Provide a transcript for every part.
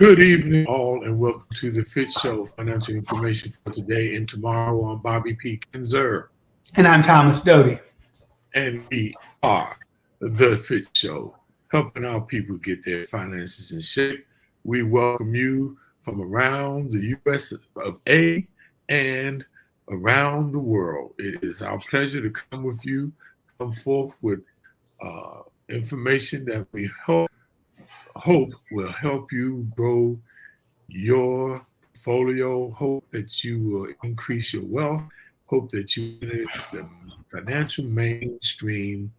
Good evening, all, and welcome to the FITT Show. Financial information for today and tomorrow. I'm Bobby P. Kinzer, And I'm Thomas Doty. and we are the FITT Show, helping our people get their finances in shape. We welcome you from around the U.S. of A. and around the world. It is our pleasure to come with you, come forth with information that we hope will help you grow your portfolio. Hope that you will increase your wealth. Hope that you enter the financial mainstream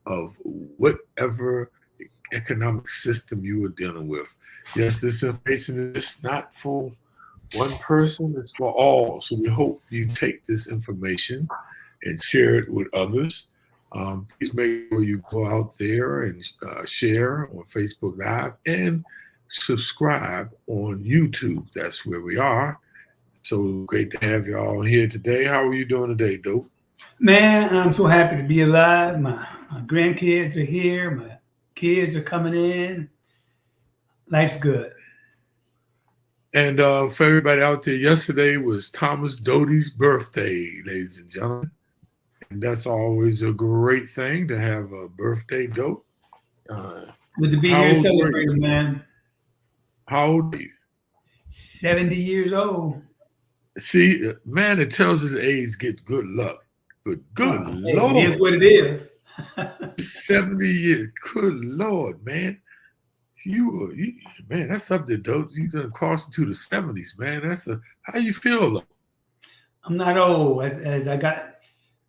of whatever economic system you are dealing with. Yes, this information is not for one person, it's for all. So we hope you take this information and share it with others. Please make sure you go out there and share on Facebook Live and subscribe on YouTube. That's where we are. So great to have you all here today. How are you doing today, Dope? Man, I'm so happy to be alive. My grandkids are here. My kids are coming in. Life's good. And for everybody out there, yesterday was Thomas Doty's birthday, ladies and gentlemen. And that's always a great thing to have a birthday, Dope. Good to be How here old were you? celebrating, man. How old are you? 70 years old. See, man, it tells his age get good luck. But good Hey, it Lord, is what it is. 70 years. Good Lord, man. Man, that's up there, Dope. You done crossed into the 70s, man. How you feel, though? I'm not old.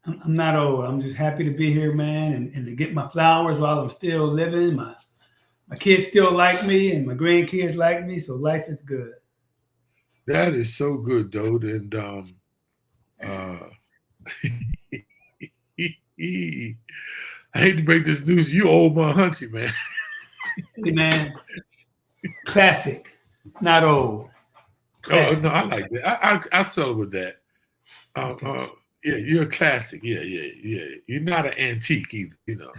I'm not old. I'm just happy to be here, man, and to get my flowers while I'm still living. My kids still like me, and my grandkids like me, so life is good. That is so good, Dope. And uh, I hate to break this news. You old man Hunty, man. Hey, man, classic, not old. Oh no, I like that. I settle with that. Okay. Yeah, you're a classic. Yeah. You're not an antique either,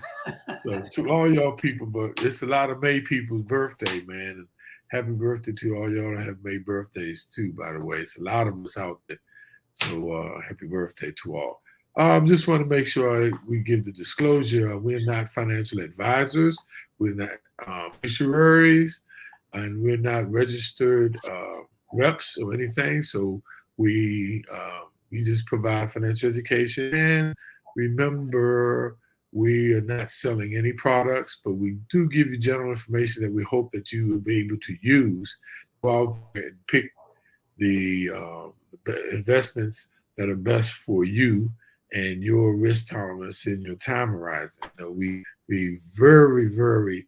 So to all y'all people, but it's a lot of May people's birthday, man. And happy birthday to all y'all that have May birthdays too, by the way. It's a lot of us out there. So happy birthday to all. Just want to make sure we give the disclosure. We're not financial advisors. We're not fisheries, and we're not registered reps or anything. So we just provide financial education. And remember, we are not selling any products, but we do give you general information that we hope that you will be able to use. Go out there and pick the investments that are best for you and your risk tolerance and your time horizon. We very, very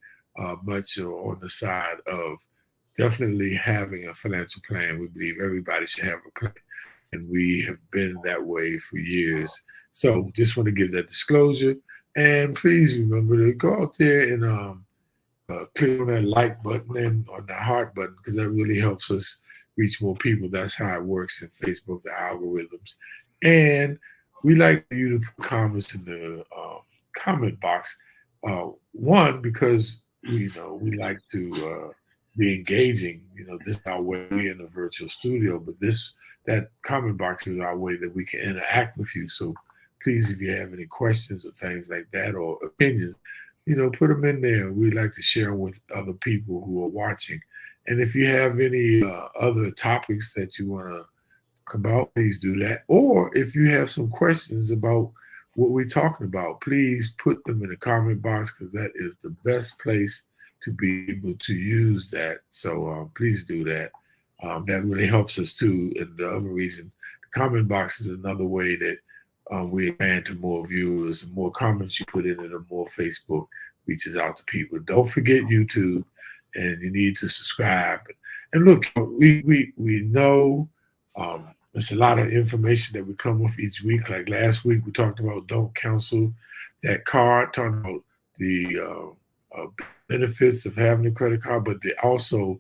much on the side of definitely having a financial plan. We believe everybody should have a plan, and we have been that way for years. So just want to give that disclosure. And please remember to go out there and click on that like button and on the heart button, because that really helps us reach more people. That's how it works in Facebook, the algorithms. And we like you to put comments in the comment box. One, because we like to be engaging. This is our way. We're in a virtual studio, but that comment box is our way that we can interact with you. So please, if you have any questions or things like that or opinions, put them in there. We like to share them with other people who are watching. And if you have any other topics that you want to talk about, please do that. Or if you have some questions about what we're talking about, please put them in the comment box, because that is the best place to be able to use that. So please do that. That really helps us too. And the other reason, the comment box is another way that we expand to more viewers. The more comments you put in it, the more Facebook reaches out to people. Don't forget YouTube, and you need to subscribe. And look, we know there's a lot of information that we come with each week. Like last week, we talked about don't cancel that card, talking about the benefits of having a credit card, but also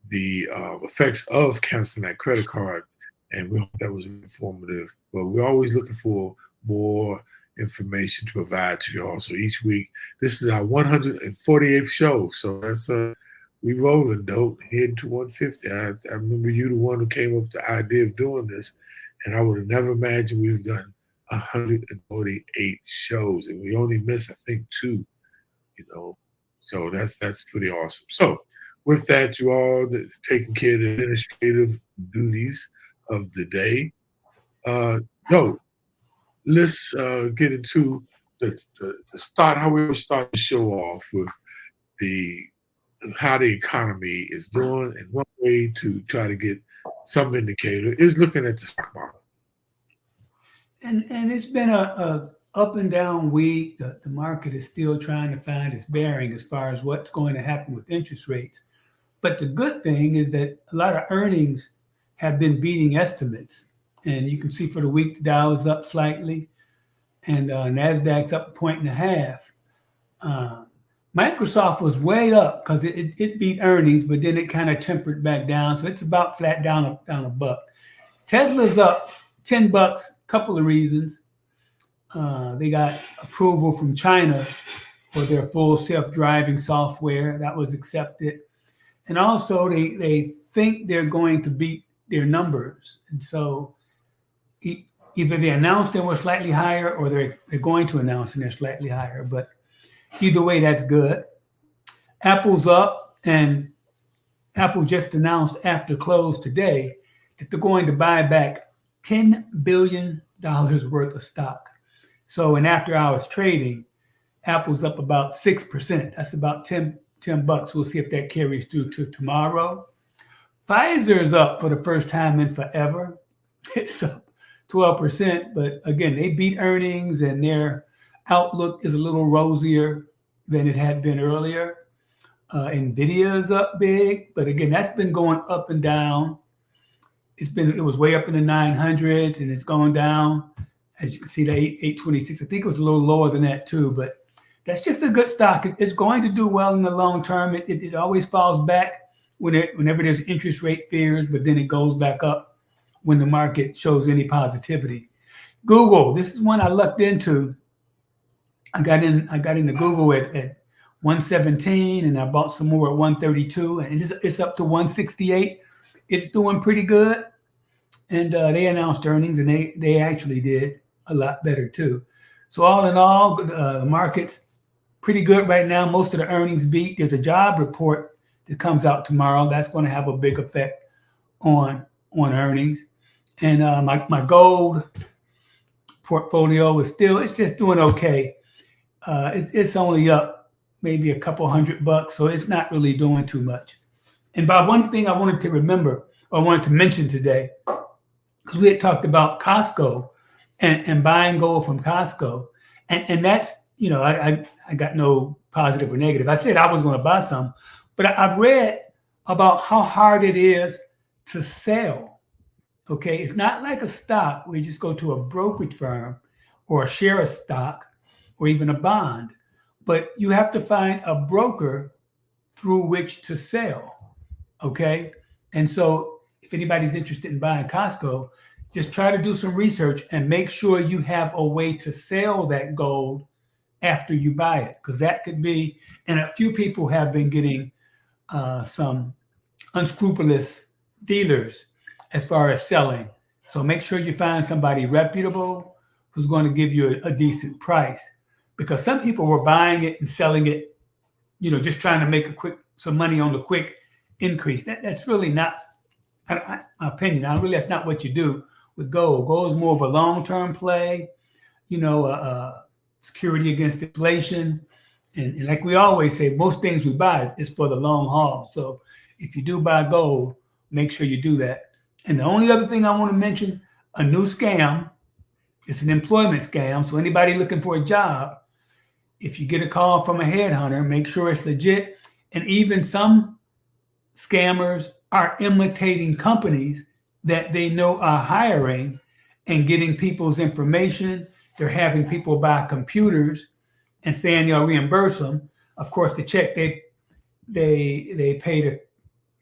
the effects of canceling that credit card. And we hope that was informative. But we're always looking for more information to provide to you all. So each week, this is our 148th show. So that's We rolling, though, heading to 150. I remember you the one who came up with the idea of doing this, and I would have never imagined we've done 148 shows, and we only missed, I think, 2, you know. So that's pretty awesome. So with that, you all taking care of the administrative duties of the day. No, let's get into the start, how we always start the show off with the how the economy is doing, and one way to try to get some indicator is looking at the stock market. And it's been a up and down week. The market is still trying to find its bearing as far as what's going to happen with interest rates. But the good thing is that a lot of earnings have been beating estimates. And you can see for the week, the Dow is up slightly, and NASDAQ's up 1.5 points. Microsoft was way up because it beat earnings, but then it kind of tempered back down. So it's about flat down a buck. Tesla's up $10, couple of reasons. They got approval from China for their full self-driving software. That was accepted. And also they think they're going to beat their numbers. And so either they announced they were slightly higher, or they're going to announce and they're slightly higher. But either way, that's good. Apple's up, and Apple just announced after close today that they're going to buy back $10 billion worth of stock. So in after hours trading, Apple's up about 6%. That's about 10 bucks. We'll see if that carries through to tomorrow. Pfizer's up for the first time in forever. It's up 12%, but again, they beat earnings and their outlook is a little rosier than it had been earlier. Nvidia is up big, but again, that's been going up and down. It was way up in the 900s, and it's gone down. As you can see, the 826. I think it was a little lower than that too, but that's just a good stock. It's going to do well in the long term. It always falls back whenever there's interest rate fears, but then it goes back up when the market shows any positivity. Google, this is one I lucked into. I got into Google at 117, and I bought some more at 132, and it's up to 168. It's doing pretty good. And they announced earnings, and they actually did a lot better too. So all in all, the market's pretty good right now. Most of the earnings beat. There's a job report that comes out tomorrow. That's going to have a big effect on earnings. And my gold portfolio it's just doing okay. It's only up maybe a couple $100, so it's not really doing too much. And by one thing I wanted to mention today, because we had talked about Costco and buying gold from Costco, and that's, I got no positive or negative. I said I was going to buy some, but I've read about how hard it is to sell. Okay, it's not like a stock where you just go to a brokerage firm or a share a stock or even a bond, but you have to find a broker through which to sell. Okay, and so if anybody's interested in buying Costco, just try to do some research and make sure you have a way to sell that gold after you buy it, because that could be, and a few people have been getting some unscrupulous dealers as far as selling. So make sure you find somebody reputable who's going to give you a decent price, because some people were buying it and selling it, just trying to make some money on the quick increase. That's really not, my opinion. That's not what you do with gold. Gold is more of a long-term play, security against inflation. And like we always say, most things we buy is for the long haul. So if you do buy gold, make sure you do that. And the only other thing I want to mention, a new scam. It's an employment scam. So anybody looking for a job, if you get a call from a headhunter, make sure it's legit. And even some scammers are imitating companies that they know are hiring and getting people's information. They're having people buy computers and saying they'll reimburse them. Of course, the check they pay to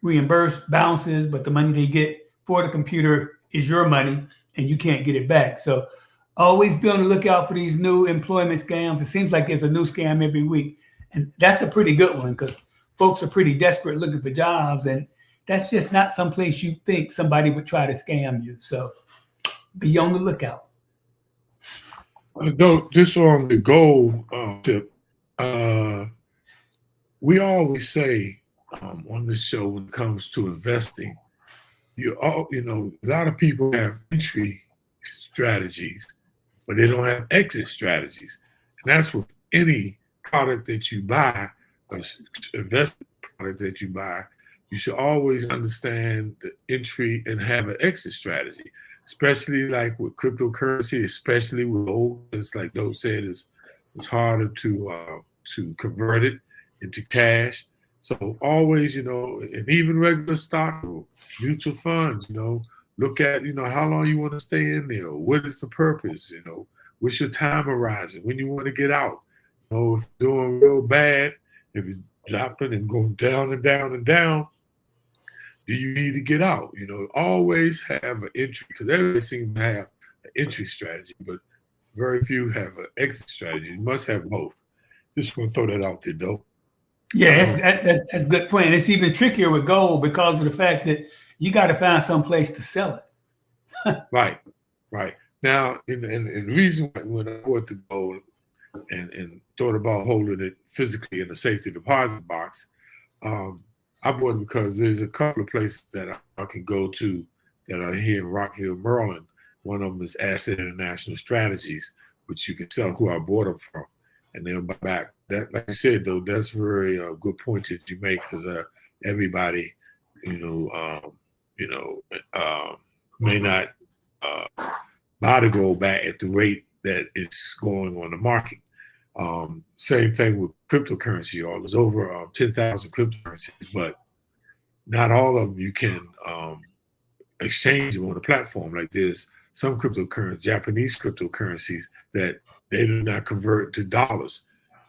reimburse bounces, but the money they get for the computer is your money and you can't get it back. So always be on the lookout for these new employment scams. It seems like there's a new scam every week. And that's a pretty good one, because folks are pretty desperate looking for jobs, and that's just not someplace you think somebody would try to scam you. So be on the lookout. Though, just on the gold tip, we always say on this show when it comes to investing, a lot of people have entry strategies, but they don't have exit strategies. And that's with any product that you buy, or investment product that you buy, you should always understand the entry and have an exit strategy, especially like with cryptocurrency, especially with gold. It's like Doe said, it's harder to convert it into cash. So always, and even regular stock or mutual funds, look at, how long you want to stay in there. What is the purpose? What's your time horizon? When you want to get out? If it's doing real bad, if it's dropping and going down and down and down, do you need to get out? Always have an entry, because everybody seems to have an entry strategy, but very few have an exit strategy. You must have both. Just want to throw that out there, though. Yeah, that's a good point. And it's even trickier with gold because of the fact that you got to find some place to sell it. Right. Now, and the reason why when I bought the gold and thought about holding it physically in a safety deposit box, I bought it because there's a couple of places that I can go to that are here in Rockville, Maryland. One of them is Asset International Strategies, which you can tell who I bought them from, and they'll buy back. That, like you said, though, that's very good point that you make, because everybody, may not buy the gold back at the rate that it's going on the market. Same thing with cryptocurrency. There's over 10,000 cryptocurrencies, but not all of them you can exchange them on a platform. Like there's some Japanese cryptocurrencies that they do not convert to dollars.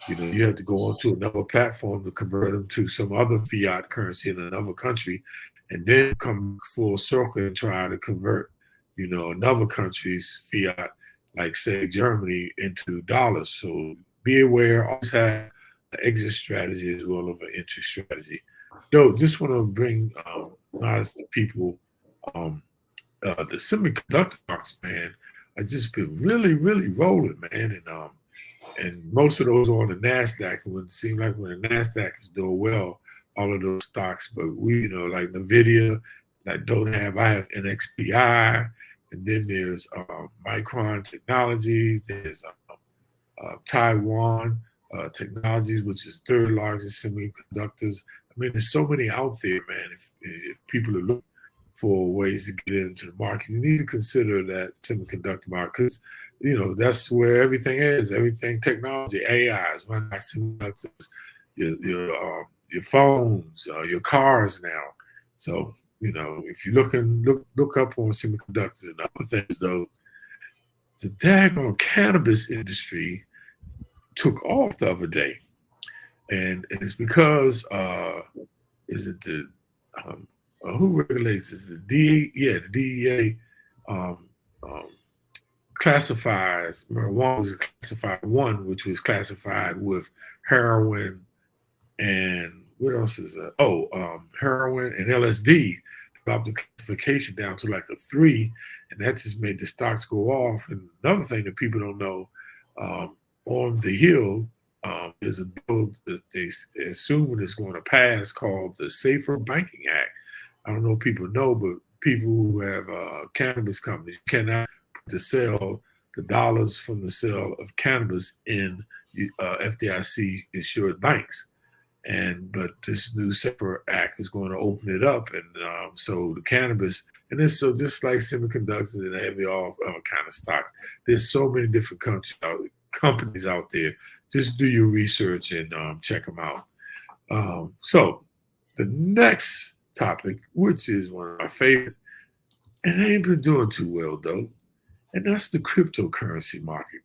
You have to go onto another platform to convert them to some other fiat currency in another country, and then come full circle and try to convert, another country's fiat, like say Germany, into dollars. So be aware, always have an exit strategy as well as an entry strategy. Though, just want to bring honest people, the semiconductor stocks, man, I just been really, really rolling, man, and most of those are on the NASDAQ. And it seems like when the NASDAQ is doing well, all of those stocks, but we, like NVIDIA, I have NXPI, and then there's Micron Technologies, there's Taiwan Technologies, which is third largest semiconductors. I mean, there's so many out there, man. If people are looking for ways to get into the market, you need to consider that semiconductor market, because that's where everything is. Everything technology, AI is one of semiconductors. Your phones, your cars now. So if you look up on semiconductors and other things, though, the daggone cannabis industry took off the other day, and it's because is it the who regulates this? The DEA, the DEA classifies marijuana was classified one, which was classified with heroin and what else is that? Heroin and LSD. Dropped the classification down to like a 3, and that just made the stocks go off. And another thing that people don't know, on the Hill, there's a bill that they assume is going to pass called the Safer Banking Act. I don't know if people know, but people who have cannabis companies cannot sell the dollars from the sale of cannabis in FDIC insured banks. But this new Safer Act is going to open it up, and so the cannabis, and it's so just like semiconductors and heavy all kind of stocks. There's so many different companies out there. Just do your research and check them out. So the next topic, which is one of my favorite, and they ain't been doing too well though, and that's the cryptocurrency market.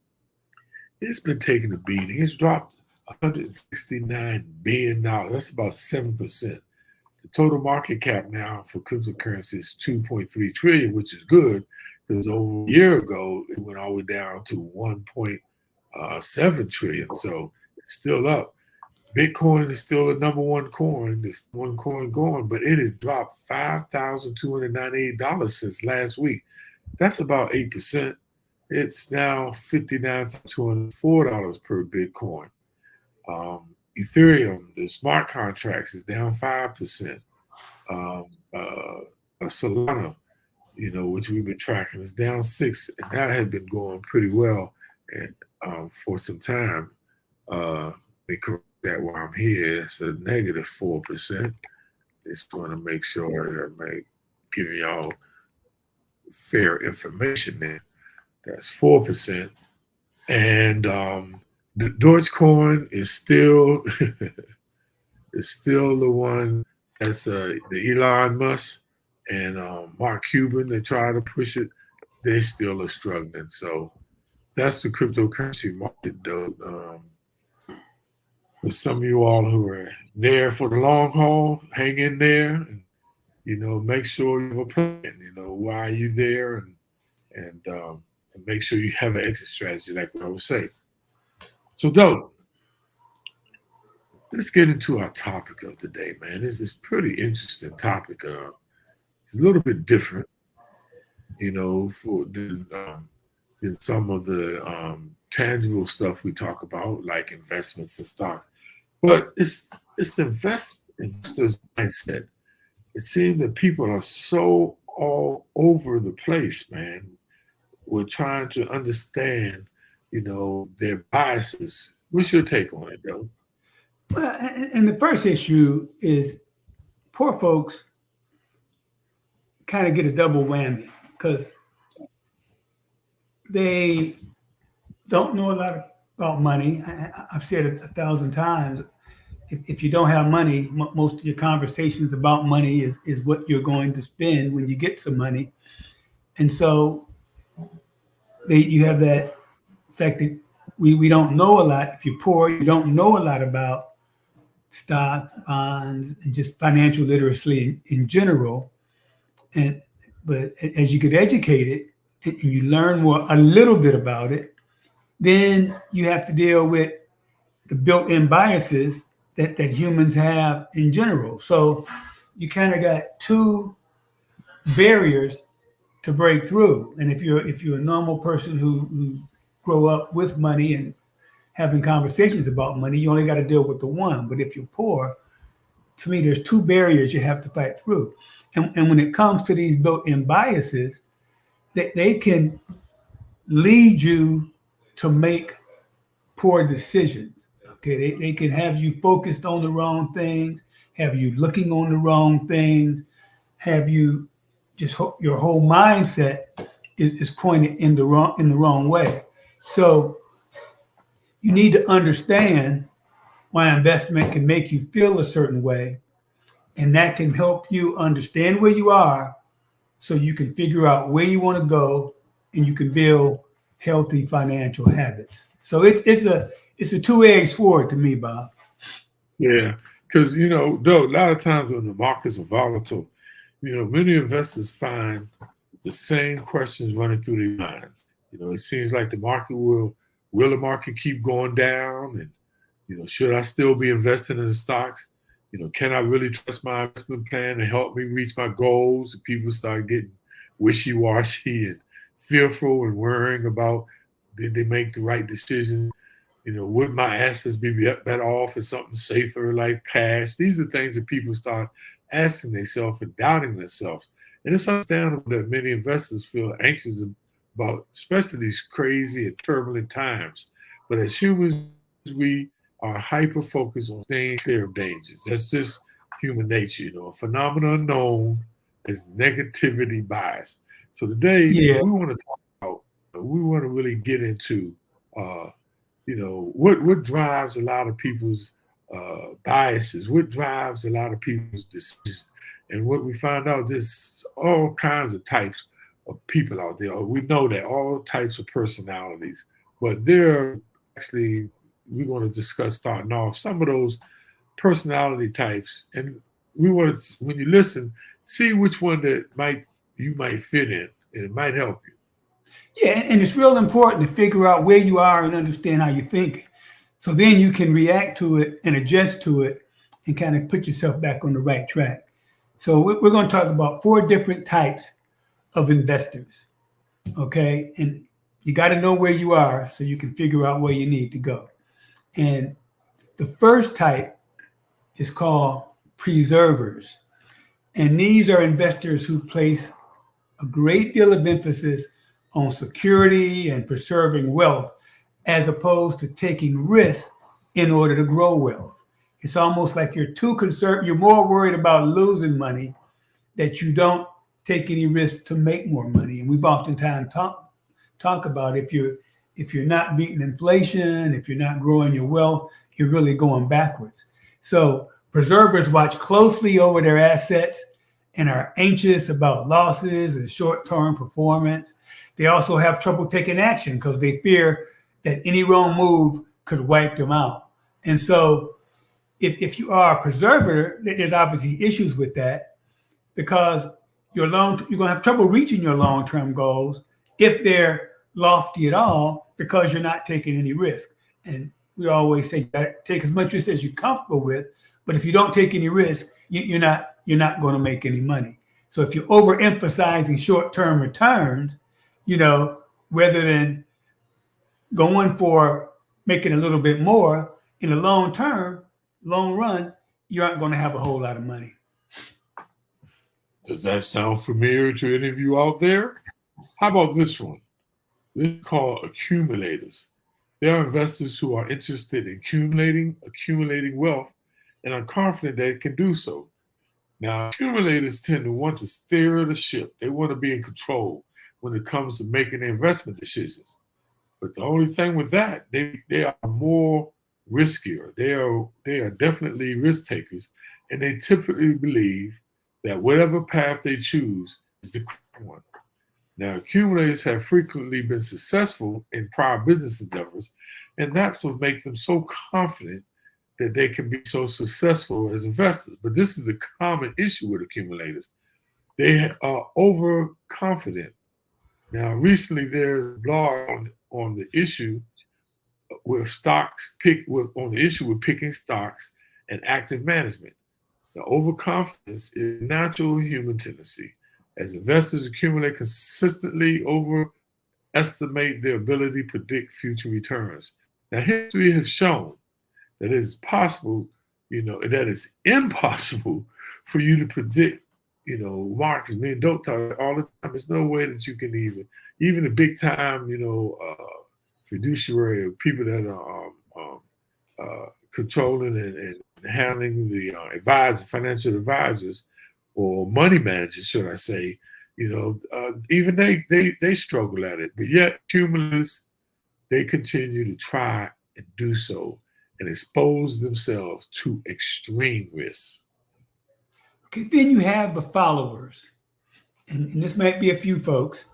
It's been taking a beating. It's dropped $169 billion. That's about 7%. The total market cap now for cryptocurrency is 2.3 trillion, which is good, because over a year ago it went all the way down to 1.7 trillion. So it's still up. Bitcoin is still the number one coin. This one coin going, but it had dropped $5,298 since last week. That's about 8%. It's now $59,204 per Bitcoin. Ethereum, the smart contracts, is down 5%. Solana, which we've been tracking, is down 6%, and that had been going pretty well and for some time. Let me correct that while I'm here. It's a negative 4%. Just want to make sure I'm giving y'all fair information there. That's 4%. And the Dogecoin is still the one that's the Elon Musk and Mark Cuban. They try to push it. They still are struggling. So that's the cryptocurrency market, though. For some of you all who are there for the long haul, hang in there and make sure you have a plan. Why are you there, and make sure you have an exit strategy, like what I was saying. So, though, let's get into our topic of today, man. This is a pretty interesting topic. It's a little bit different, than some of the tangible stuff we talk about, like investments and stock. But it's the investor's mindset. It seems that people are so all over the place, man. We're trying to understand, their biases. What's your take on it, though? Well, and the first issue is poor folks kind of get a double whammy because they don't know a lot about money. I've said it 1,000 times. If you don't have money, most of your conversations about money is what you're going to spend when you get some money. And so you have that fact that we don't know a lot. If you're poor, you don't know a lot about stocks, bonds, and just financial literacy in general. But as you get educated and you learn a little bit about it, then you have to deal with the built-in biases that humans have in general. So you kind of got two barriers to break through. And if you're a normal person who grow up with money and having conversations about money, you only got to deal with the one. But if you're poor, to me, there's two barriers you have to fight through. And when it comes to these built-in biases, they can lead you to make poor decisions. Okay, they can have you focused on the wrong things, have you looking on the wrong things, have you just your whole mindset is pointed in the wrong way. So you need to understand why investment can make you feel a certain way, and that can help you understand where you are so you can figure out where you want to go and you can build healthy financial habits. So it's a two-edged sword to me, Bob. Yeah, because though a lot of times when the markets are volatile, many investors find the same questions running through their minds. It seems like the market will the market keep going down, and should I still be investing in the stocks? Can I really trust my investment plan to help me reach my goals? And people start getting wishy-washy and fearful and worrying about, did they make the right decision? Would my assets be better off in something safer like cash? These are things that people start asking themselves and doubting themselves. And it's understandable that many investors feel anxious about, especially these crazy and turbulent times. But as humans, we are hyper-focused on staying clear of dangers. That's just human nature. A phenomenon known as negativity bias. So today, we want to talk about, we want to really get into what drives a lot of people's biases, what drives a lot of people's decisions. And what we find out, there's all kinds of types of people out there. We know that all types of personalities, but we're going to discuss, starting off, some of those personality types. And we want to, when you listen, see which one that you might fit in, and it might help you. Yeah, and it's real important to figure out where you are and understand how you think. So then you can react to it and adjust to it and kind of put yourself back on the right track. So we're going to talk about 4 different types of investors. Okay. And you got to know where you are so you can figure out where you need to go. And the first type is called preservers. And these are investors who place a great deal of emphasis on security and preserving wealth, as opposed to taking risks in order to grow wealth. It's almost like you're too concerned, you're more worried about losing money that you don't take any risk to make more money. And we've oftentimes talk about if you're not beating inflation, if you're not growing your wealth, you're really going backwards. So preservers watch closely over their assets and are anxious about losses and short-term performance. They also have trouble taking action because they fear that any wrong move could wipe them out. And so if you are a preserver, there's obviously issues with that, because you're going to have trouble reaching your long-term goals if they're lofty at all, because you're not taking any risk. And we always say you gotta take as much risk as you're comfortable with, but if you don't take any risk, you're not going to make any money. So if you're overemphasizing short-term returns, rather than going for making a little bit more in the long run, you aren't going to have a whole lot of money. Does that sound familiar to any of you out there? How about this one? This is called accumulators. They are investors who are interested in accumulating wealth and are confident they can do so. Now, accumulators tend to want to steer the ship. They want to be in control when it comes to making investment decisions. But the only thing with that, they are more riskier. They are definitely risk takers, and they typically believe that whatever path they choose is the correct one. Now, accumulators have frequently been successful in prior business endeavors, and that's what makes them so confident that they can be so successful as investors. But this is the common issue with accumulators. They are overconfident. Now, recently there's a blog on the issue with picking stocks and active management. The overconfidence is a natural human tendency. As investors accumulate consistently, overestimate their ability to predict future returns. Now, history has shown that it is possible, that it's impossible for you to predict, markets. Me and Dope talk all the time. There's no way that you can even the big time, fiduciary people that are controlling and handling the financial advisors, or money managers, should I say, even they struggle at it. But yet, accumulators, they continue to try and do so and expose themselves to extreme risks. Okay, then you have the followers. And this might be a few folks.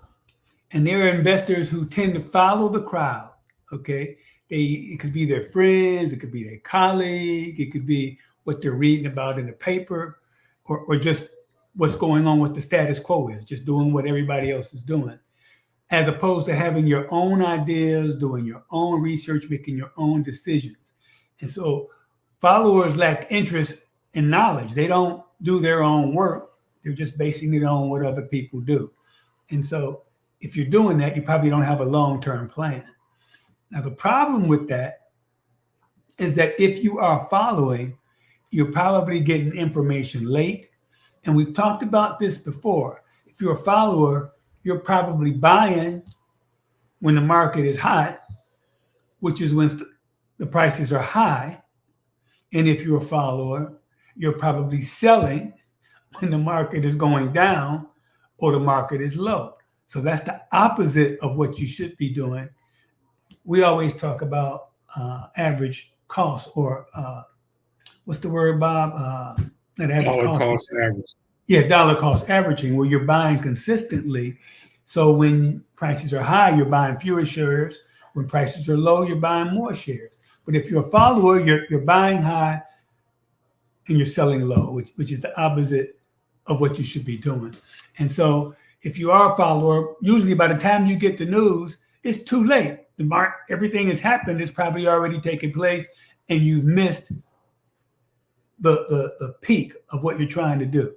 And they're investors who tend to follow the crowd. Okay. It could be their friends, it could be their colleague, it could be what they're reading about in the paper, or just what's going on with the status quo is, just doing what everybody else is doing, as opposed to having your own ideas, doing your own research, making your own decisions. And so followers lack interest and knowledge. They don't do their own work. They're just basing it on what other people do. And so if you're doing that, you probably don't have a long-term plan. Now, the problem with that is that if you are following, you're probably getting information late. And we've talked about this before. If you're a follower, you're probably buying when the market is hot, which is when the prices are high. And if you're a follower, you're probably selling when the market is going down or the market is low. So that's the opposite of what you should be doing. We always talk about average cost, or what's the word, Bob? Dollar cost average. Yeah, dollar cost averaging, where you're buying consistently. So when prices are high, you're buying fewer shares. When prices are low, you're buying more shares. But if you're a follower, you're buying high and you're selling low, which is the opposite of what you should be doing. And so if you are a follower, usually by the time you get the news, it's too late. Everything has happened. It's probably already taken place, and you've missed the peak of what you're trying to do.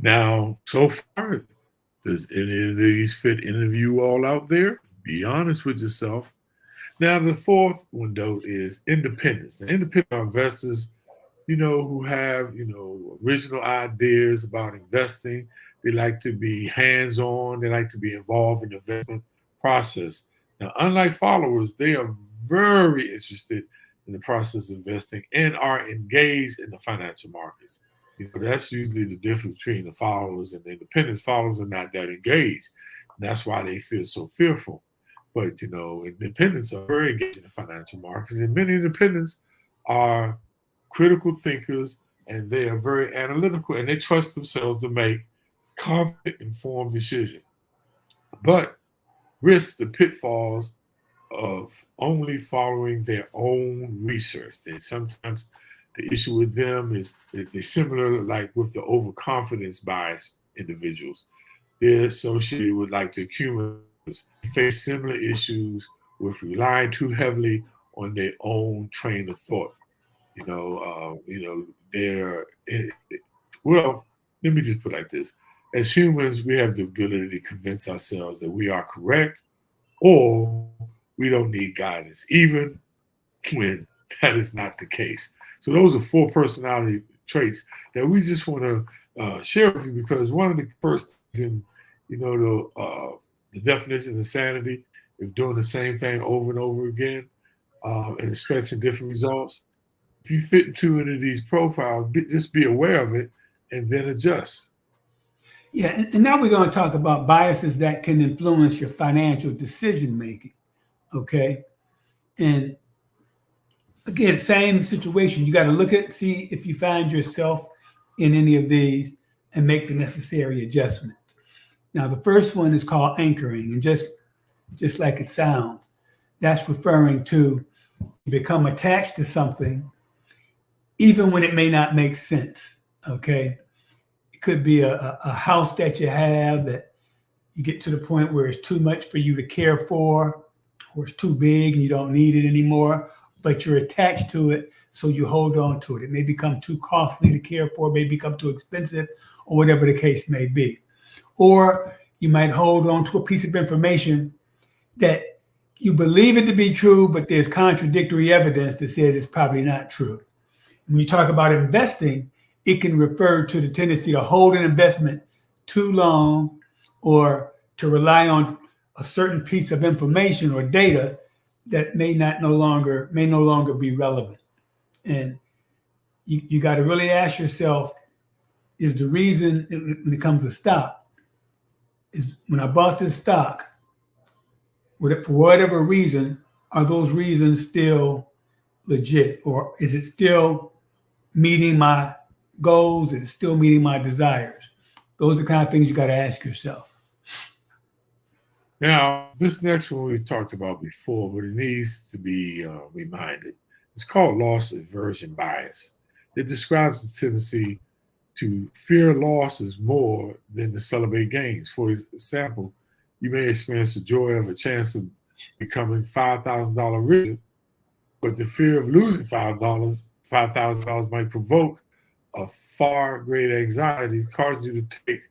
Now, so far, does any of these fit any of you all out there? Be honest with yourself. Now, the fourth window is independence. Now, independent investors, who have, original ideas about investing. They like to be hands-on. They like to be involved in the investment process. Now, unlike followers, they are very interested in the process of investing and are engaged in the financial markets. That's usually the difference between the followers and the independents. Followers are not that engaged. And that's why they feel so fearful. But, independents are very engaged in the financial markets. And many independents are critical thinkers, and they are very analytical, and they trust themselves to make confident, informed decisions. But risk the pitfalls of only following their own research. And sometimes the issue with them is they're similar, like with the overconfidence bias individuals. They're associated with like the accumulators. They face similar issues with relying too heavily on their own train of thought. Well, let me just put it like this. As humans, we have the ability to convince ourselves that we are correct or we don't need guidance, even when that is not the case. So those are 4 personality traits that we just want to share with you, because one of the first things in, the definition of insanity is doing the same thing over and over again and expecting different results. If you fit into any of these profiles, just be aware of it and then adjust. Yeah, and now we're going to talk about biases that can influence your financial decision making. Okay, and again, same situation. You got to look at, see if you find yourself in any of these and make the necessary adjustments. Now, the first one is called anchoring, and just like it sounds, that's referring to become attached to something even when it may not make sense. Okay, it could be a house that you have that you get to the point where it's too much for you to care for, or it's too big and you don't need it anymore, but you're attached to it, so you hold on to it. It may become too costly to care for, may become too expensive, or whatever the case may be. Or you might hold on to a piece of information that you believe it to be true, but there's contradictory evidence that says it's probably not true. When you talk about investing, it can refer to the tendency to hold an investment too long, or to rely on a certain piece of information or data that may no longer be relevant. And you got to really ask yourself, is the reason, when it comes to stock, is when I bought this stock, for whatever reason, are those reasons still legit, or is it still meeting my goals? Is it still meeting my desires? Those are the kind of things you got to ask yourself. Now, this next one we've talked about before, but it needs to be reminded. It's called loss aversion bias. It describes the tendency to fear losses more than to celebrate gains. For example, you may experience the joy of a chance of becoming $5,000 richer, but the fear of losing $5,000 might provoke a far greater anxiety, causing you to take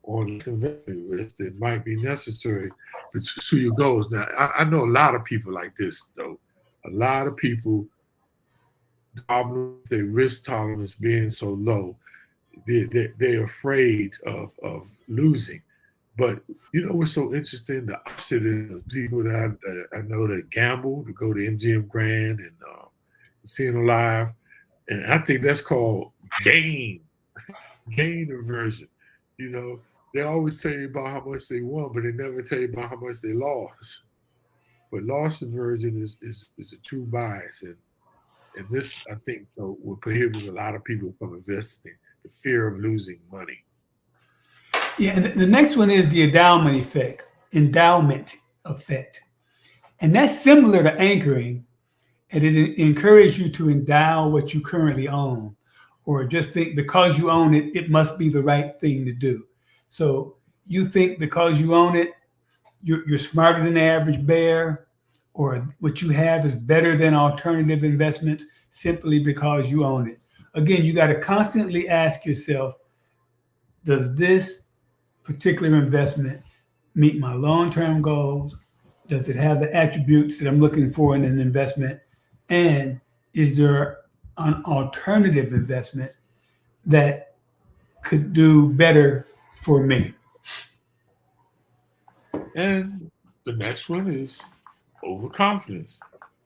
on less investment risk that might be necessary to pursue your goals. Now, I know a lot of people like this, though. A lot of people, their risk tolerance being so low, they're afraid of losing. But what's so interesting? The opposite is people that I know that gamble, to go to MGM Grand and Casino Live, and I think that's called gain aversion. They always tell you about how much they won, but they never tell you about how much they lost. But loss aversion is a true bias, and this, I think, will prohibit a lot of people from investing, the fear of losing money. Yeah, and the next one is the endowment effect. And that's similar to anchoring, and it encourages you to endow what you currently own, or just think because you own it, it must be the right thing to do. So you think because you own it, you're smarter than the average bear, or what you have is better than alternative investments simply because you own it. Again, you got to constantly ask yourself, does this particular investment meet my long-term goals? Does it have the attributes that I'm looking for in an investment? And is there an alternative investment that could do better for me? And the next one is overconfidence.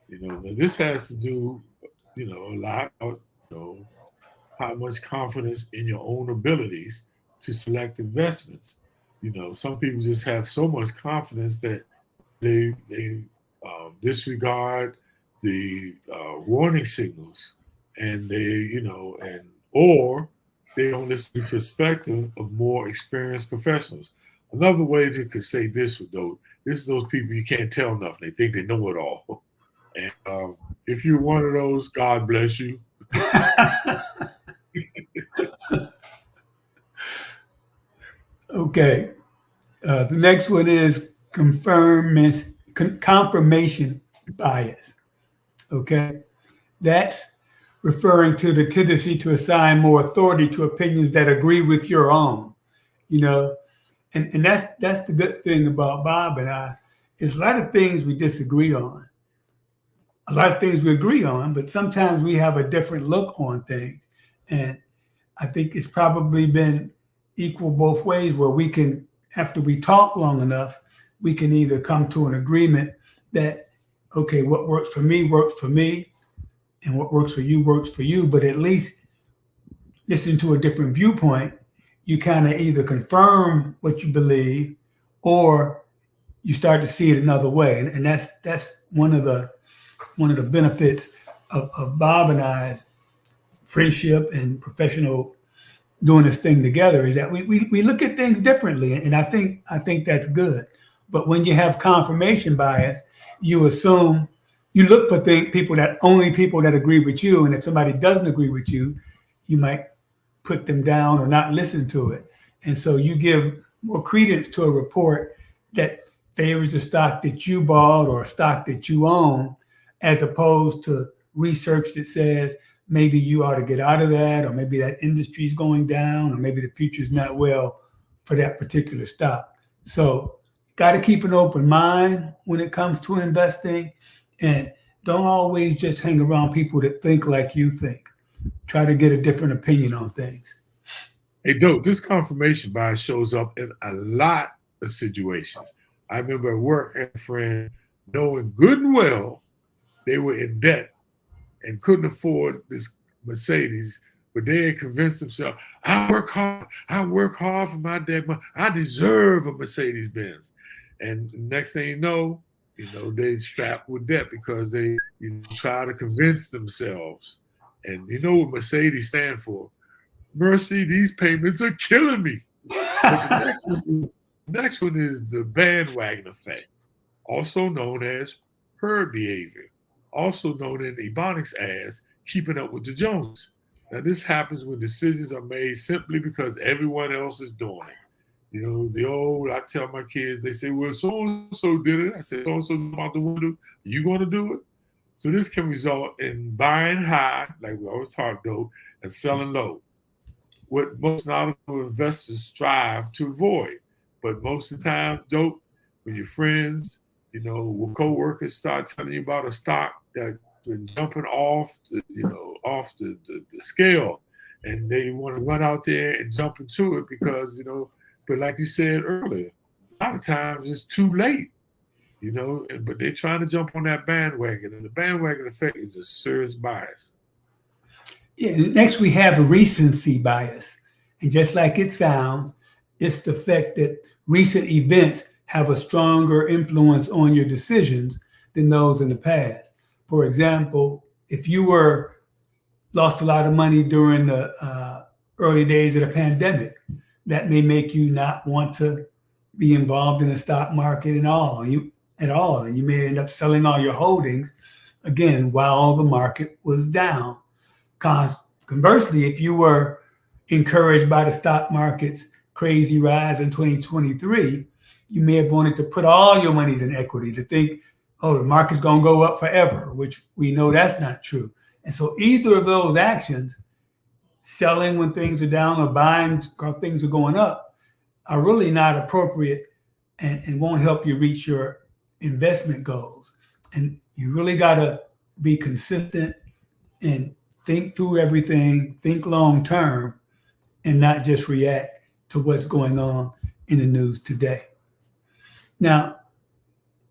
Now this has to do, a lot of, how much confidence in your own abilities to select investments. Some people just have so much confidence that they disregard the warning signals, and or they don't listen to the perspective of more experienced professionals. Another way they could say this is those people you can't tell nothing. They think they know it all. And if you're one of those, God bless you. Okay. The next one is confirmation bias. Okay. That's referring to the tendency to assign more authority to opinions that agree with your own, and that's the good thing about Bob and I, is a lot of things we disagree on. A lot of things we agree on, but sometimes we have a different look on things. And I think it's probably been equal both ways, where we can, after we talk long enough, we can either come to an agreement that, okay, what works for me, and what works for you, but at least listening to a different viewpoint, you kind of either confirm what you believe or you start to see it another way. And that's one of the benefits of Bob and I's friendship and professional doing this thing together, is that we look at things differently. And I think that's good. But when you have confirmation bias, you assume, you look for people that agree with you. And if somebody doesn't agree with you, you might put them down or not listen to it. And so you give more credence to a report that favors the stock that you bought or a stock that you own, as opposed to research that says maybe you ought to get out of that, or maybe that industry is going down, or maybe the future is not well for that particular stock. So got to keep an open mind when it comes to investing, and don't always just hang around people that think like you think. Try to get a different opinion on things. Hey, Dope, this confirmation bias shows up in a lot of situations. I remember at work, I had a friend knowing good and well they were in debt and couldn't afford this Mercedes, but they had convinced themselves, I work hard for my debt. I deserve a Mercedes Benz. And the next thing you know, they strapped with debt because they try to convince themselves. And you know what Mercedes stand for? Mercy, these payments are killing me. But the next one is the bandwagon effect, also known as herd behavior, also known in Ebonics as keeping up with the Joneses. Now, this happens when decisions are made simply because everyone else is doing it. I tell my kids, they say, well, so-and-so did it. I said, so-and-so about the window. Are you going to do it? So this can result in buying high, like we always talk, though, and selling low, what most knowledgeable investors strive to avoid. But most of the time, Dope, when your friends, when co-workers start telling you about a stock that's been jumping off the scale, and they want to run out there and jump into it because, but like you said earlier, a lot of times it's too late, but they're trying to jump on that bandwagon, and the bandwagon effect is a serious bias. Yeah, next we have recency bias. And just like it sounds, it's the fact that recent events have a stronger influence on your decisions than those in the past. For example, if you lost a lot of money during the early days of the pandemic, that may make you not want to be involved in the stock market at all. And you may end up selling all your holdings again while the market was down. Conversely, if you were encouraged by the stock market's crazy rise in 2023, you may have wanted to put all your monies in equity to think, oh, the market's going to go up forever, which we know that's not true. And so either of those actions, selling when things are down or buying while things are going up, are really not appropriate and won't help you reach your investment goals. And you really got to be consistent and think through everything, think long term, and not just react to what's going on in the news today. Now,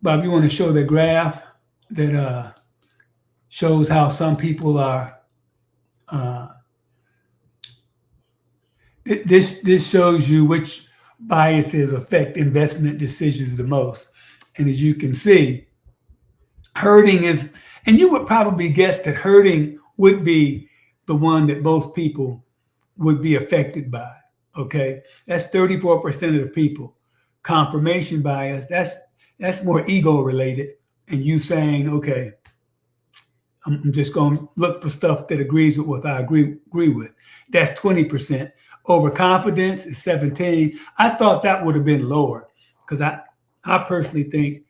Bob, you want to show the graph that shows how some people are. This shows you which biases affect investment decisions the most. And as you can see, herding is, and you would probably guess that herding would be the one that most people would be affected by. Okay, that's 34% of the people. Confirmation bias, that's more ego related, and you saying, okay, I'm just going to look for stuff that agrees with what I agree with. That's 20%. Overconfidence is 17. I thought that would have been lower because I personally think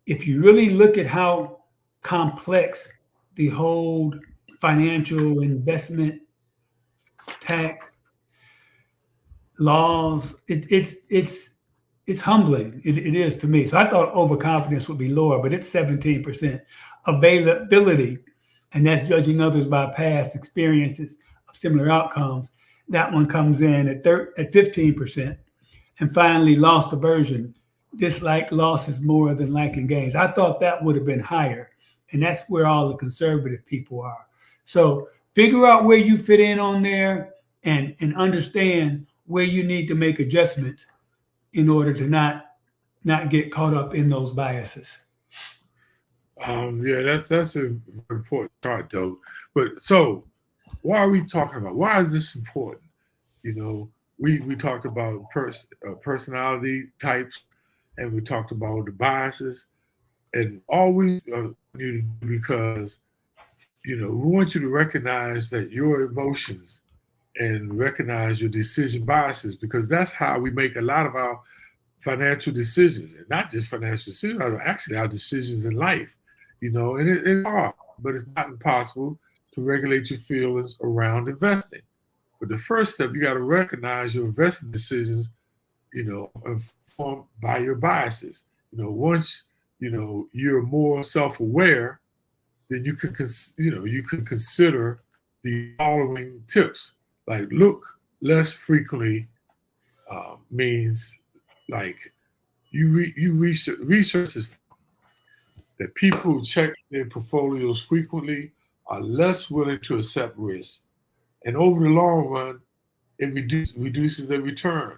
if you really look at how complex the whole financial investment tax laws, it's humbling. It is to me. So I thought overconfidence would be lower, but it's 17%. Availability, and that's judging others by past experiences of similar outcomes. That one comes in at 15%. And finally, loss aversion. Dislike losses more than liking gains. I thought that would have been higher. And that's where all the conservative people are. So figure out where you fit in on there and understand where you need to make adjustments in order to not get caught up in those biases. Yeah, that's an important part, though. But so, why are we talking about? Why is this important? You know, we talked about personality types, and we talked about the biases, and all we need to do, because we want you to recognize that your emotions and recognize your decision biases, because that's how we make a lot of our financial decisions, and not just financial decisions, actually our decisions in life. And it's hard, but it's not impossible to regulate your feelings around investing. But the first step, you got to recognize your investing decisions, informed by your biases. Once you're more self-aware, then you can consider the following tips. Like, look less frequently means like you research is that people who check their portfolios frequently are less willing to accept risk. And over the long run, it reduces their return.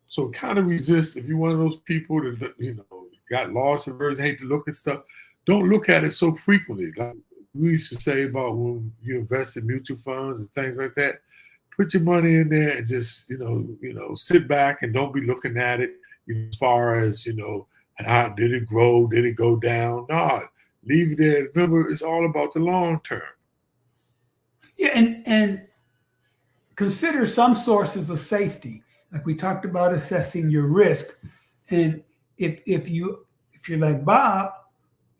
So kind of resist. If you're one of those people that, got loss aversion, hate to look at stuff, don't look at it so frequently. Like we used to say about when you invest in mutual funds and things like that, put your money in there and just, sit back and don't be looking at it as far as, how did it grow? Did it go down? No, leave it there. Remember, it's all about the long term. Yeah, and consider some sources of safety. Like we talked about assessing your risk. And if you're like Bob,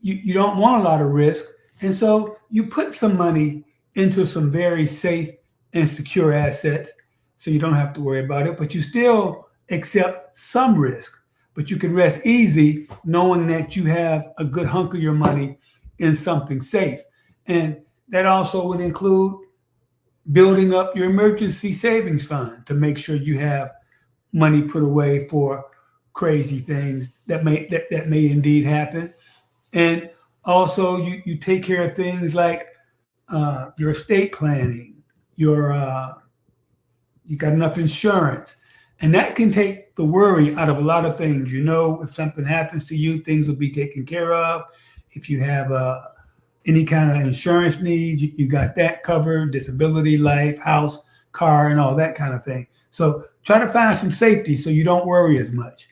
you don't want a lot of risk. And so you put some money into some very safe and secure assets so you don't have to worry about it, but you still accept some risk. But you can rest easy knowing that you have a good hunk of your money in something safe. And that also would include building up your emergency savings fund to make sure you have money put away for crazy things that may indeed happen. And also you take care of things like your estate planning, you got enough insurance. And that can take the worry out of a lot of things. If something happens to you, things will be taken care of. If you have any kind of insurance needs, you got that covered, disability, life, house, car, and all that kind of thing. So try to find some safety so you don't worry as much.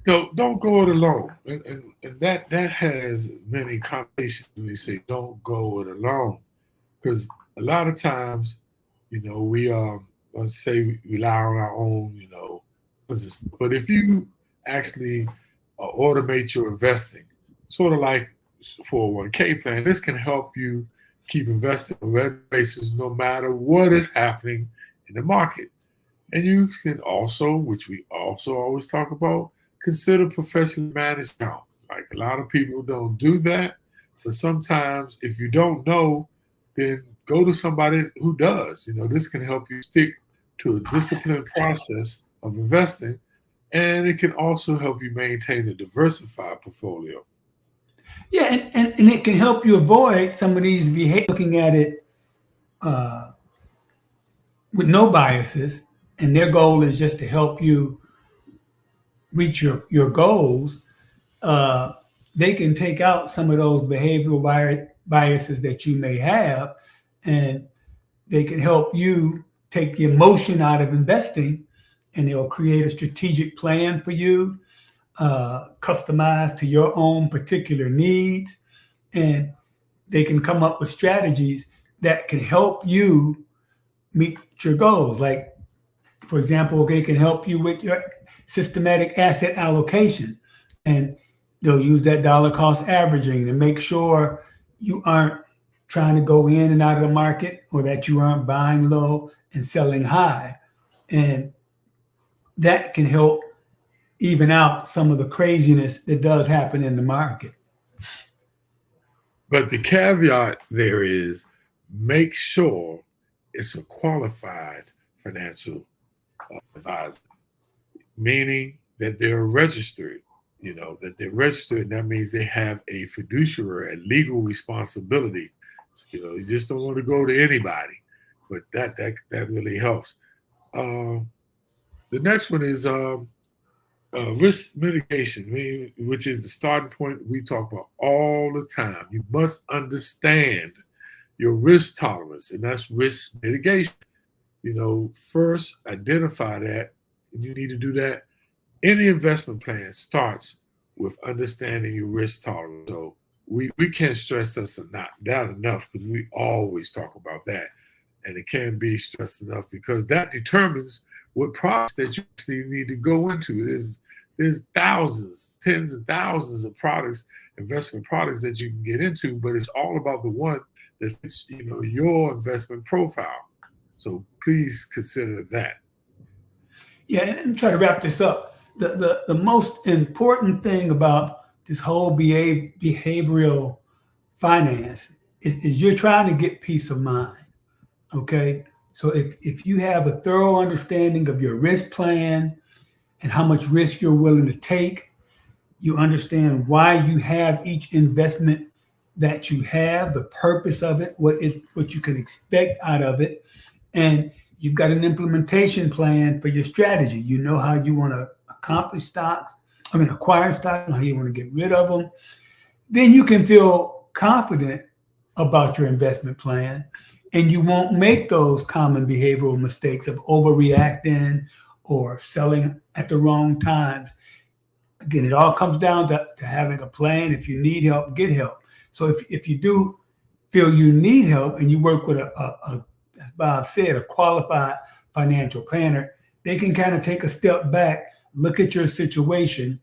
Don't go it alone. And that has many connotations when we say don't go it alone. Because a lot of times, we let's say we rely on our own, But if you actually automate your investing, sort of like 401k plan, this can help you keep investing on a regular basis no matter what is happening in the market. And you can also, which we also always talk about, consider professionally managed account. Like a lot of people don't do that, but sometimes if you don't know, then go to somebody who does. This can help you stick to a disciplined process of investing, and it can also help you maintain a diversified portfolio. Yeah, and it can help you avoid some of these behaviors, looking at it with no biases, and their goal is just to help you reach your goals. They can take out some of those behavioral biases that you may have, and they can help you take the emotion out of investing, and they'll create a strategic plan for you, customized to your own particular needs. And they can come up with strategies that can help you meet your goals. Like, for example, they can help you with your systematic asset allocation. And they'll use that dollar cost averaging to make sure you aren't trying to go in and out of the market, or that you aren't buying low and selling high. And that can help even out some of the craziness that does happen in the market. But the caveat there is, make sure it's a qualified financial advisor, meaning that they're registered, and that means they have a fiduciary, a legal responsibility. So, you just don't want to go to anybody, but that really helps. The next one is risk mitigation, which is the starting point we talk about all the time. You must understand your risk tolerance, and that's risk mitigation. First identify that, and you need to do that. Any investment plan starts with understanding your risk tolerance. So we can't stress that enough, because we always talk about that. And it can't be stressed enough, because that determines what products that you actually need to go into. There's thousands, tens of thousands of products, investment products that you can get into, but it's all about the one that fits, your investment profile. So please consider that. Yeah, and try to wrap this up. The most important thing about this whole behavioral finance is you're trying to get peace of mind. Okay. So if you have a thorough understanding of your risk plan and how much risk you're willing to take, you understand why you have each investment that you have, the purpose of it, what you can expect out of it, and you've got an implementation plan for your strategy. You know how you want to acquire stocks, how you want to get rid of them. Then you can feel confident about your investment plan, and you won't make those common behavioral mistakes of overreacting or selling at the wrong times. Again, it all comes down to having a plan. If you need help, get help. So if you do feel you need help, and you work with as Bob said, a qualified financial planner, they can kind of take a step back, look at your situation,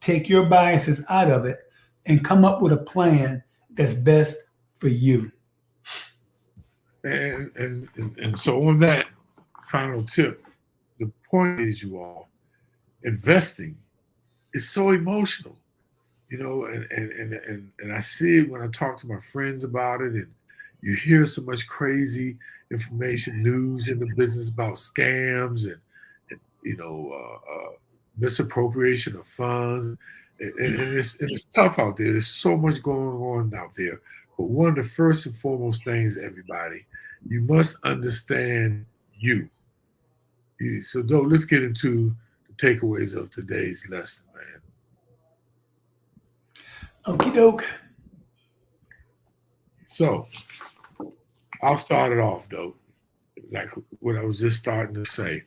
take your biases out of it, and come up with a plan that's best for you. And so on that final tip, the point is, you all, investing is so emotional, and I see it when I talk to my friends about it, and you hear so much crazy information, news in the business about scams and misappropriation of funds. And it's tough out there. There's so much going on out there. But one of the first and foremost things, everybody, you must understand you. So, let's get into the takeaways of today's lesson, man. Okie doke. So, I'll start it off, though, like what I was just starting to say.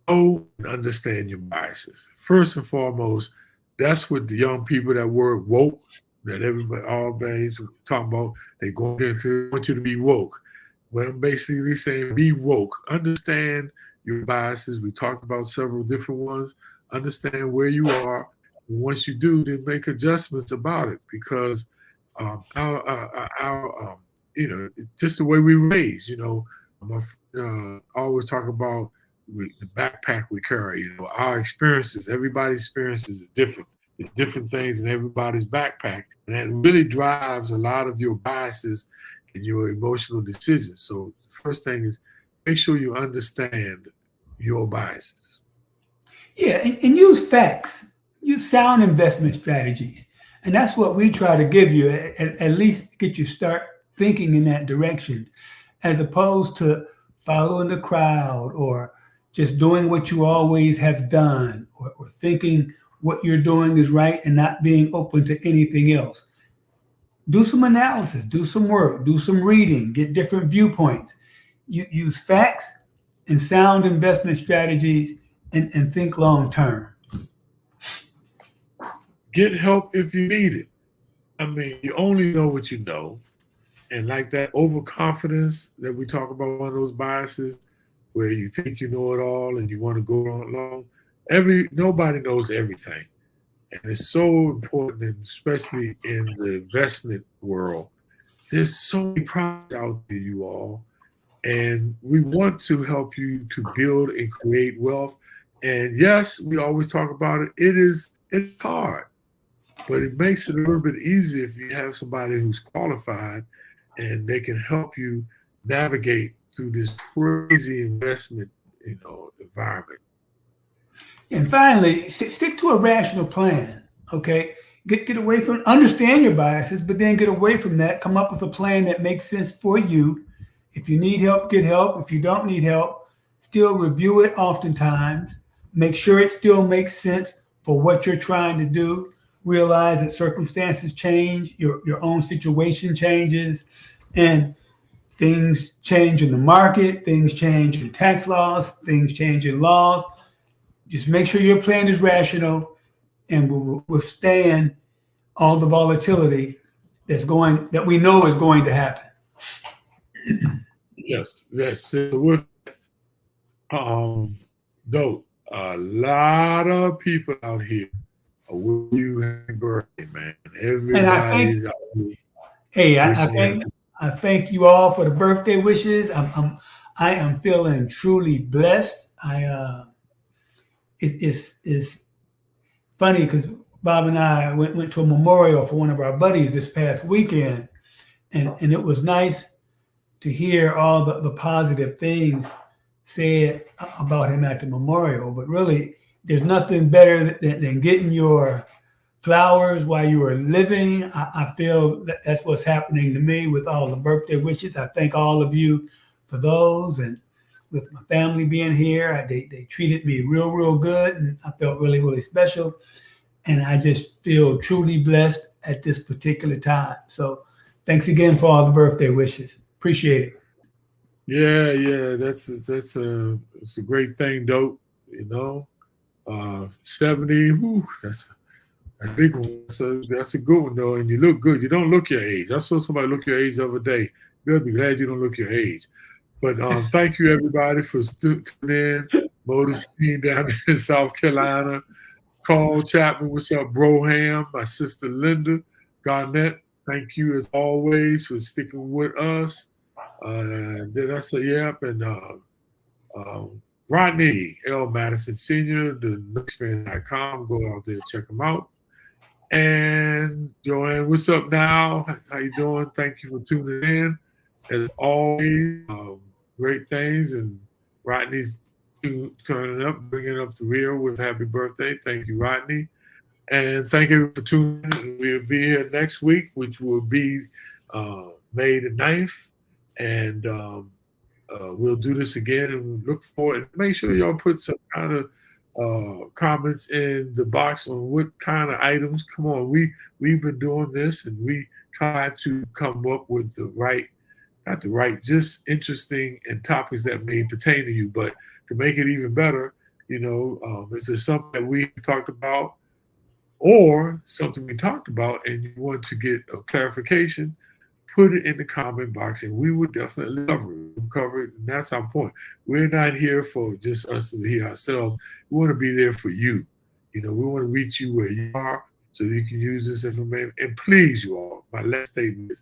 Know and understand your biases. First and foremost, that's what the young people, that word woke, that everybody, all bands talking about, they want you to be woke. But I'm basically saying, be woke. Understand your biases. We talked about several different ones. Understand where you are. And once you do, then make adjustments about it, because just the way we raise, I always talk about the backpack we carry, our experiences, everybody's experiences is different. There's different things in everybody's backpack. And that really drives a lot of your biases and your emotional decisions. So the first thing is make sure you understand your biases. Yeah, and use facts. Use sound investment strategies. And that's what we try to give you, at least get you start thinking in that direction, as opposed to following the crowd or just doing what you always have done, or thinking what you're doing is right and not being open to anything else. Do some analysis, do some work, do some reading, get different viewpoints. You use facts and sound investment strategies, and think long term. Get help if you need it. I mean, you only know what you know. And like that overconfidence that we talk about, one of those biases where you think you know it all and you want to go along. Nobody knows everything. And it's so important, and especially in the investment world. There's so many products out there, you all. And we want to help you to build and create wealth. And yes, we always talk about it. It's hard, but it makes it a little bit easier if you have somebody who's qualified and they can help you navigate through this crazy investment, environment. And finally, stick to a rational plan. Okay, get away from, understand your biases, but then get away from that. Come up with a plan that makes sense for you. If you need help, get help. If you don't need help, still review it oftentimes. Make sure it still makes sense for what you're trying to do. Realize that circumstances change, your own situation changes, and things change in the market, things change in tax laws, things change in laws. Just make sure your plan is rational and will withstand all the volatility that we know is going to happen. Yes. So with dope. A lot of people out here are with you. Happy birthday, man! Everybody. I thank you all for the birthday wishes. I am feeling truly blessed. It's funny because Bob and I went to a memorial for one of our buddies this past weekend, and it was nice to hear all the positive things said about him at the memorial. But really, there's nothing better than getting your flowers while you are living. I feel that's what's happening to me with all the birthday wishes. I thank all of you for those, and with my family being here, they treated me real good, and I felt really special. And I just feel truly blessed at this particular time. So thanks again for all the birthday wishes. Appreciate it. Yeah, that's a great thing, dope. 70, whew, that's a big one. So that's a good one, though. And you look good. You don't look your age. I saw somebody look your age the other day. You'll be glad you don't look your age. But thank you, everybody, for tuning in. Motor Scene down in South Carolina. Carl Chapman, what's up, Broham? My sister Linda Garnett, thank you as always for sticking with us. Did I say yep? And Rodney L. Madison Sr., the Nextman.com. Go out there and check him out. And Joanne, what's up now? How you doing? Thank you for tuning in. As always, great things. And Rodney's turning up, bringing up the rear with happy birthday. Thank you, Rodney. And thank you for tuning in. We'll be here next week, which will be May the 9th. And we'll do this again, and look forward. And make sure y'all put some kind of comments in the box on what kind of items. Come on, we've been doing this, and we try to come up with just interesting and topics that may pertain to you. But to make it even better, is there something that we talked about, or something we talked about, and you want to get a clarification? put it in the comment box, and we would definitely cover it. We'll cover it, and that's our point. We're not here for just us to hear ourselves. We want to be there for you. You know, we want to reach you where you are so you can use this information. And please, you all, my last statement is,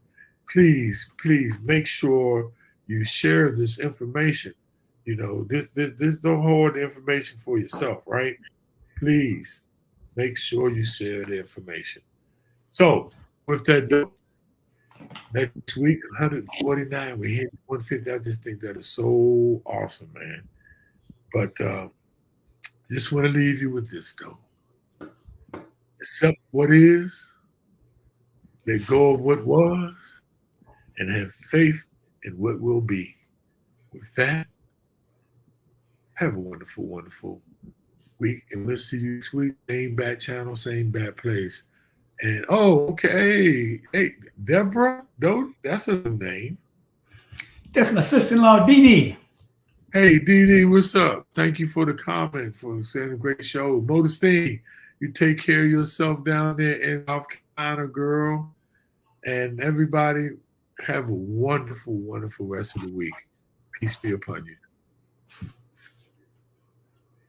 please, please make sure you share this information. You know, this don't hold the information for yourself, right? Please make sure you share the information. So with that, next week, 149, we hit 150. I just think that is so awesome, man. But just want to leave you with this, though. Accept what is, let go of what was, and have faith in what will be. With that, have a wonderful, wonderful week. And we'll see you next week. Same bad channel, same bad place. And okay. Hey, Deborah, that's a new name. That's my sister-in-law, Dee Dee. Hey, Dee Dee, what's up? Thank you for the comment, for saying a great show. Modestine, you take care of yourself down there in South Carolina, girl. And everybody, have a wonderful, wonderful rest of the week. Peace be upon you.